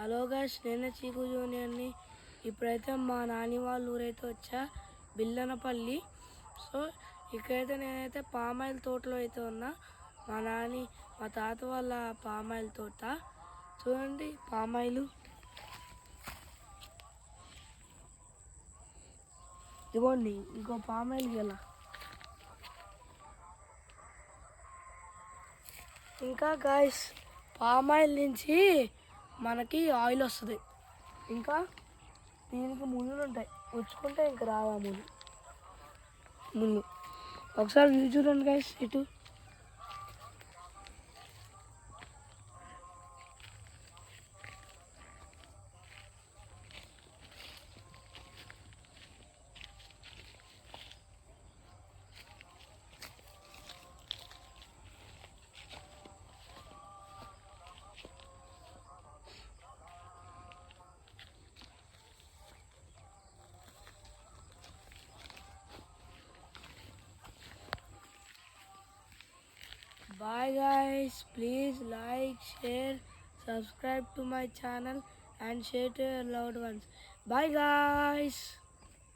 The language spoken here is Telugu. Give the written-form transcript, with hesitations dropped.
హలో గాయ్స్, నేనే చీకు జూనియర్ని. ఇప్పుడైతే మా నాని వాళ్ళ ఊరైతే వచ్చా, బిల్లనపల్లి. సో ఇక్కడైతే నేనైతే పామాయిల్ తోటలో అయితే ఉన్నా. మా తాత వాళ్ళ పామాయిల్ తోట చూడండి. పామాయిల్ ఇదిగోండి, ఇంకో పామాయిల్ గల. ఇంకా గాయ్స్, పామాయిల్ నుంచి మనకి ఆయిల్ వస్తుంది. ఇంకా దీనికి ముళ్ళు ఉంటాయి, ఉచ్చుకుంటే ఇంకా రావా ముళ్ళు. ఒకసారి వ్యూ చూడండి గాయ్స్ ఇటు. Bye guys, please like, share, subscribe to my channel and share to your loved ones. Bye guys.